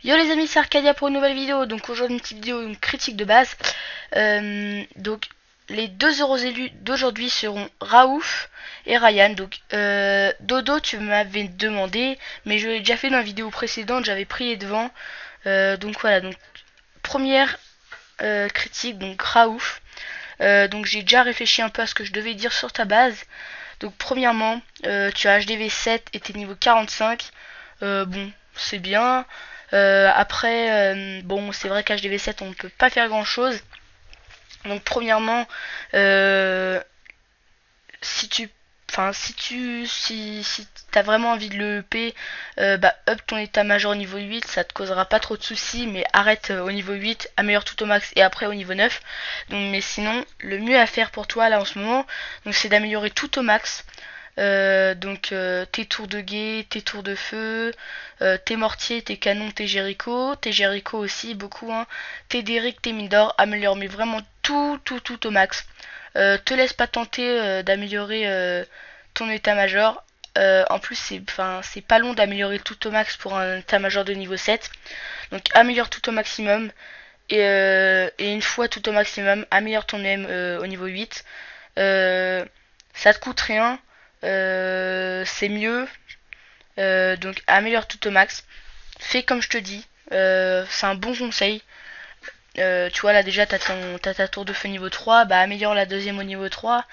Yo les amis, c'est Arcadia pour une nouvelle vidéo. Donc aujourd'hui une petite vidéo, une critique de base. Donc les deux euros élus d'aujourd'hui seront Raouf et Ryan. Donc Dodo, tu m'avais demandé, mais je l'ai déjà fait dans la vidéo précédente, j'avais pris les devants. Donc voilà, donc première critique, donc Raouf. Donc j'ai déjà réfléchi un peu à ce que je devais dire sur ta base. Donc premièrement, tu as HDV 7 et t'es niveau 45. Bon, c'est bien. Après, bon, c'est vrai qu'HDV 7, on ne peut pas faire grand chose. Donc, premièrement, si tu. Enfin, si t'as vraiment envie de le EP, bah up ton état-major au niveau 8, ça te causera pas trop de soucis, mais arrête au niveau 8, améliore tout au max et après au niveau 9. Donc, mais sinon, le mieux à faire pour toi là en ce moment, donc c'est d'améliorer tout au max. Tes tours de guet, tes tours de feu, tes mortiers, tes canons, tes Jericho aussi beaucoup, hein, tes Derrick, tes mines d'or, améliore mais vraiment tout au max. Te laisse pas tenter d'améliorer ton état-major. En plus c'est pas long d'améliorer tout au max pour un état-major de niveau 7. Donc améliore tout au maximum et une fois tout au maximum, améliore ton M au niveau 8. Ça te coûte rien, c'est mieux. Donc améliore tout au max. Fais comme je te dis. C'est un bon conseil. Tu vois là déjà t'as ta tour de feu niveau 3, bah améliore la deuxième au niveau 3.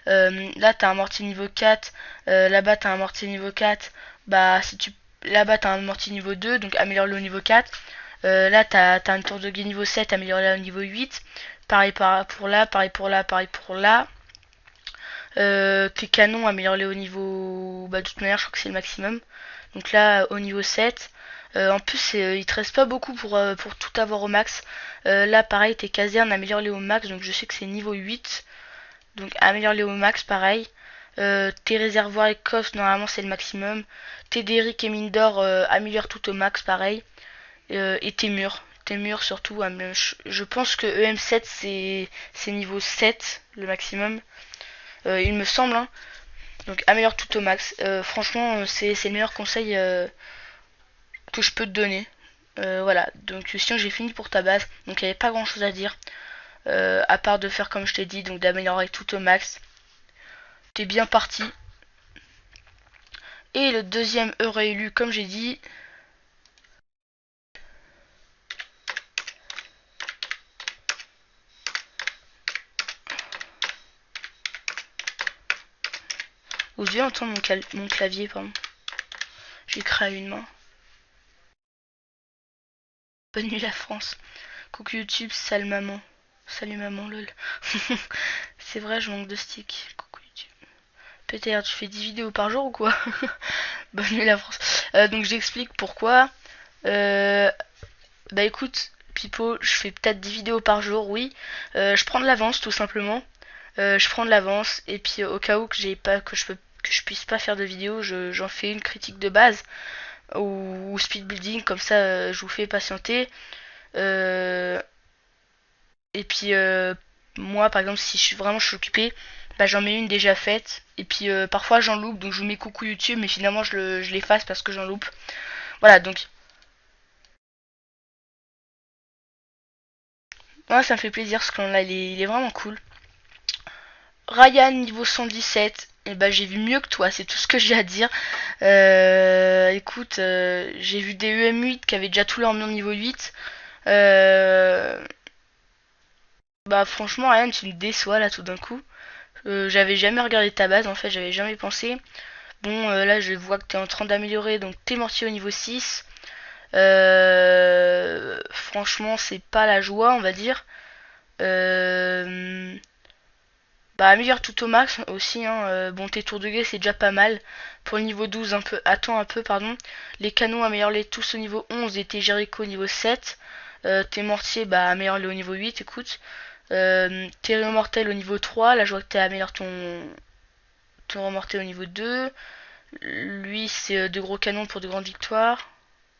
Là t'as un mortier niveau 4, là-bas t'as un mortier niveau 4, bah si tu là-bas t'as un mortier niveau 2, donc améliore-le au niveau 4. Là t'as une tour de guet niveau 7, améliore-la au niveau 8. Pareil pour là, pareil pour là, pareil pour là. Tes canons, améliore-les au niveau. Bah, de toute manière, je crois que c'est le maximum. Donc là, au niveau 7. En plus, il te reste pas beaucoup pour tout avoir au max. Là, pareil, tes casernes, améliore-les au max. Donc je sais que c'est niveau 8. Donc améliore-les au max, pareil. Tes réservoirs et coffres, normalement, c'est le maximum. Tes derrick et mines d'or, améliore tout au max, pareil. Et tes murs. Tes murs, surtout. Je pense que EM7, c'est niveau 7, le maximum. Il me semble, hein. Donc améliore tout au max. Franchement, c'est le meilleur conseil que je peux te donner. Voilà, donc sinon j'ai fini pour ta base. Donc il n'y avait pas grand chose à dire. À part de faire comme je t'ai dit, donc d'améliorer tout au max. T'es bien parti. Et le deuxième heure élu, comme j'ai dit. Vous devez entendre mon clavier, pardon. J'écris à une main. Bonne nuit la France. Coucou YouTube, salut maman. Salut maman, lol. C'est vrai, je manque de stick. Coucou YouTube. Peut-être tu fais 10 vidéos par jour ou quoi? Bonne nuit la France. Donc j'explique pourquoi. Euh, Bah écoute, Pipo, je fais peut-être 10 vidéos par jour, oui. Je prends de l'avance tout simplement. Je prends de l'avance et puis au cas où que j'ai pas que je puisse pas faire de vidéo, j'en fais une critique de base ou speed building comme ça je vous fais patienter. Euh, et puis moi par exemple si je suis occupé, bah j'en mets une déjà faite et puis parfois j'en loupe donc je vous mets coucou YouTube mais finalement je l'efface parce que j'en loupe. Voilà donc moi ça me fait plaisir ce clan là il est vraiment cool. Ryan niveau 117, et bah j'ai vu mieux que toi, c'est tout ce que j'ai à dire. Écoute, j'ai vu des EM8 qui avaient déjà tout leur niveau 8. Euh, Bah franchement Ryan tu me déçois là tout d'un coup. J'avais jamais regardé ta base en fait, j'avais jamais pensé. Bon là je vois que t'es en train d'améliorer donc t'es mortier au niveau 6. Franchement c'est pas la joie on va dire. Euh, Bah améliore tout au max aussi, hein. Bon tes tours de guet c'est déjà pas mal. Pour le niveau 12 un peu. Attends un peu pardon. Les canons améliore-les tous au niveau 11 et tes Jericho au niveau 7. Tes mortiers bah améliore-les au niveau 8 écoute. Tes rayons mortels au niveau 3. Là je vois que t'as amélioré ton remorté au niveau 2. Lui c'est de gros canons pour de grandes victoires.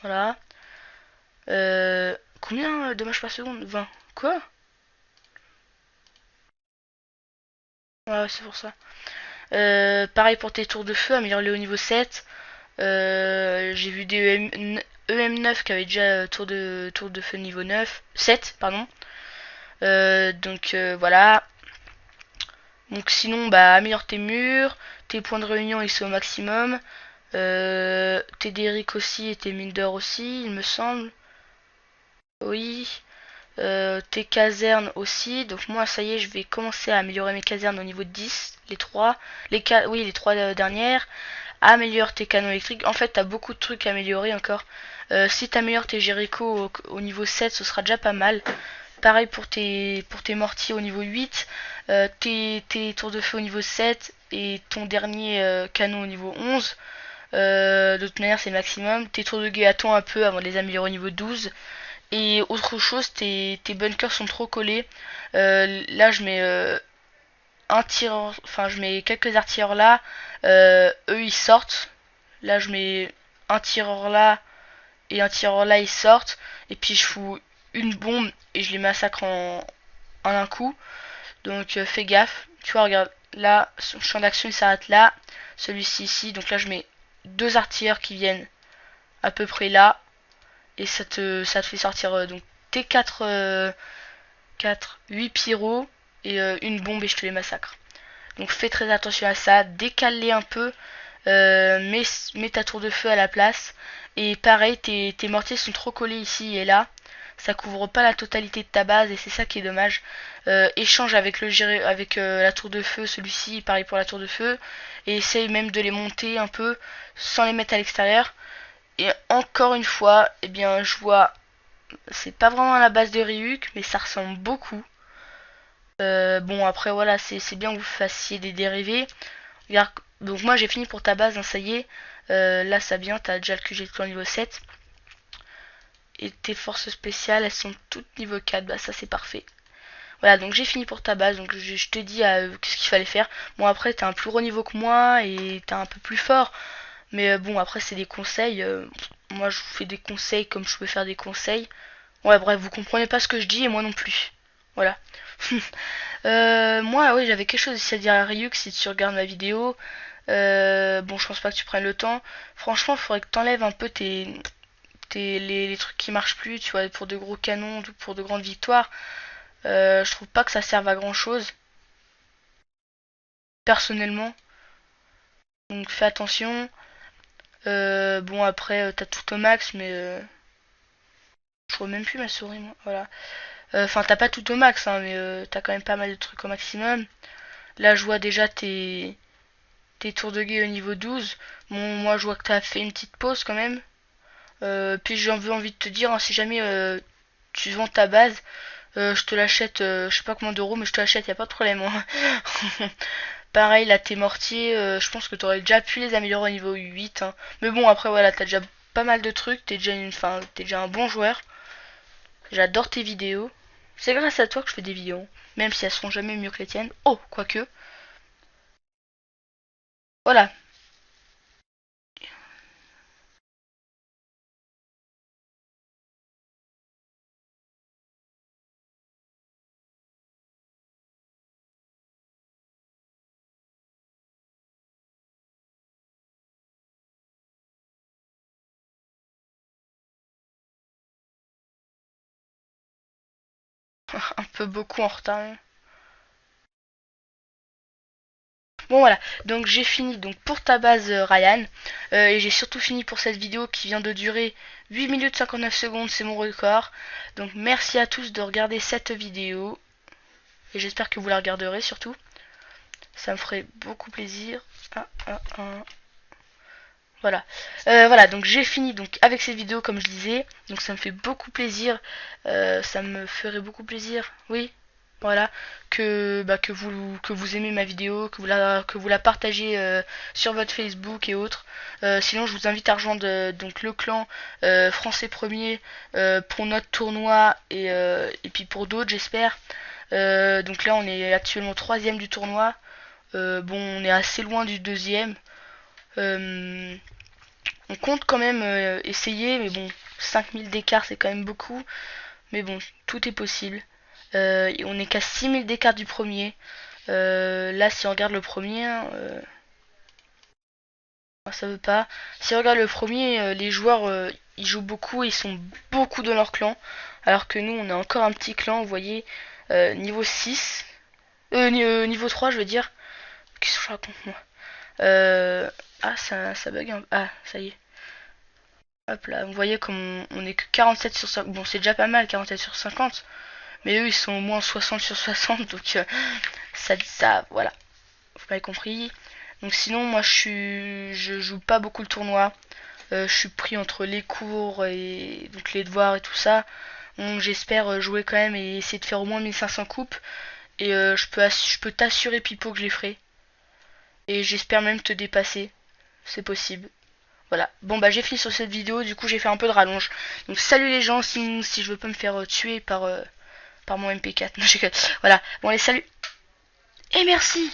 Voilà. Combien de matchs par seconde? 20. Quoi? Ouais c'est pour ça. Pareil pour tes tours de feu, améliore-les au niveau 7. J'ai vu des EM... EM9 qui avait déjà tour de feu niveau 9, 7 pardon. Voilà. Donc sinon bah améliore tes murs, tes points de réunion ils sont au maximum. Tes Derrick aussi et tes mines d'or aussi, il me semble. Oui. Tes casernes aussi. Donc moi ça y est, je vais commencer à améliorer mes casernes au niveau de 10. Les 3. Les 3 dernières. Améliore tes canons électriques. En fait, t'as beaucoup de trucs à améliorer encore. Si t'améliores tes Jericho au niveau 7, ce sera déjà pas mal. Pareil pour tes mortiers au niveau 8. Tes tours de feu au niveau 7. Et ton dernier canon au niveau 11. De toute manière, c'est le maximum. Tes tours de guet, attends un peu avant de les améliorer au niveau 12. Et autre chose, tes bunkers sont trop collés. Là, je mets un tireur, enfin, je mets quelques artilleurs là. Eux, ils sortent. Là, je mets un tireur là et un tireur là, ils sortent. Et puis, je fous une bombe et je les massacre en un coup. Donc, fais gaffe. Tu vois, regarde, là, son champ d'action, il s'arrête là. Celui-ci ici. Donc là, je mets deux artilleurs qui viennent à peu près là. Et ça te fait sortir donc tes 8 pyros et une bombe et je te les massacre. Donc fais très attention à ça, décale-les un peu, mets ta tour de feu à la place. Et pareil, tes mortiers sont trop collés ici et là. Ça couvre pas la totalité de ta base et c'est ça qui est dommage. Échange avec la tour de feu, celui-ci, pareil pour la tour de feu. Et essaye même de les monter un peu sans les mettre à l'extérieur. Et encore une fois, eh bien, je vois, c'est pas vraiment la base de Ryuk, mais ça ressemble beaucoup. Bon, après, voilà, c'est bien que vous fassiez des dérivés. Regarde, donc moi j'ai fini pour ta base, hein, ça y est. Là, ça vient, t'as déjà le QG de niveau 7. Et tes forces spéciales, elles sont toutes niveau 4, bah ça c'est parfait. Voilà, donc j'ai fini pour ta base, donc je te dis ce qu'il fallait faire. Bon, après, t'es un plus gros niveau que moi et t'es un peu plus fort. Mais bon, après, c'est des conseils. Moi, je vous fais des conseils comme je peux faire des conseils. Ouais, bref, vous comprenez pas ce que je dis et moi non plus. Voilà. Moi, oui, j'avais quelque chose aussi à dire à Ryuk si tu regardes ma vidéo. Bon, je pense pas que tu prennes le temps. Franchement, il faudrait que t'enlèves un peu les trucs qui marchent plus, tu vois, pour de gros canons, pour de grandes victoires. Je trouve pas que ça serve à grand chose, personnellement. Donc fais attention. Bon, après, t'as tout au max, mais je vois même plus ma souris, moi. Voilà. Enfin, t'as pas tout au max, hein, mais t'as quand même pas mal de trucs au maximum. Là, je vois déjà tes tours de guet au niveau 12. Bon, moi, je vois que t'as fait une petite pause quand même. Puis j'ai envie de te dire, hein, si jamais tu vends ta base, je te l'achète, je sais pas combien d'euros, mais je te l'achète, y a pas de problème. Hein. Pareil, là, tes mortiers, je pense que t'aurais déjà pu les améliorer au niveau 8. Hein. Mais bon, après, voilà, t'as déjà pas mal de trucs, t'es déjà un bon joueur. J'adore tes vidéos. C'est grâce à toi que je fais des vidéos. Même si elles seront jamais mieux que les tiennes. Oh, quoique. Voilà. Un peu beaucoup en retard. Hein. Bon voilà, donc j'ai fini donc pour ta base Ryan. Et j'ai surtout fini pour cette vidéo qui vient de durer 8 minutes 59 secondes, c'est mon record. Donc merci à tous de regarder cette vidéo. Et j'espère que vous la regarderez surtout. Ça me ferait beaucoup plaisir. Voilà. Voilà, donc j'ai fini donc avec cette vidéo comme je disais. Donc ça me fait beaucoup plaisir. Ça me ferait beaucoup plaisir. Oui. Voilà. Que vous aimez ma vidéo, que vous la partagez sur votre Facebook et autres. Sinon je vous invite à rejoindre donc le clan français premier pour notre tournoi et puis pour d'autres j'espère. Donc là on est actuellement troisième du tournoi. Bon on est assez loin du deuxième. Euh, on compte quand même essayer, mais bon, 5000 d'écart c'est quand même beaucoup. Mais bon, tout est possible. Et on est qu'à 6000 d'écart du premier. Là, si on regarde le premier, ça veut pas. Si on regarde le premier, les joueurs ils jouent beaucoup, ils sont beaucoup dans leur clan, alors que nous on est encore un petit clan, vous voyez, niveau 6, niveau 3 je veux dire. Qu'est-ce que je raconte moi? Ah ça bug ah ça y est. Hop là, vous voyez comme on est que 47 sur 50, bon c'est déjà pas mal 47 sur 50, mais eux ils sont au moins 60 sur 60, donc ça voilà, vous m'avez compris. Donc sinon moi je joue pas beaucoup le tournoi. Je suis pris entre les cours et donc les devoirs et tout ça. Donc j'espère jouer quand même et essayer de faire au moins 1500 coupes. Et je peux t'assurer Pipo que je les ferai. Et j'espère même te dépasser. C'est possible. Voilà. Bon bah j'ai fini sur cette vidéo, du coup j'ai fait un peu de rallonge. Donc salut les gens si je veux pas me faire tuer par mon MP4. Non, voilà. Bon allez salut. Et merci.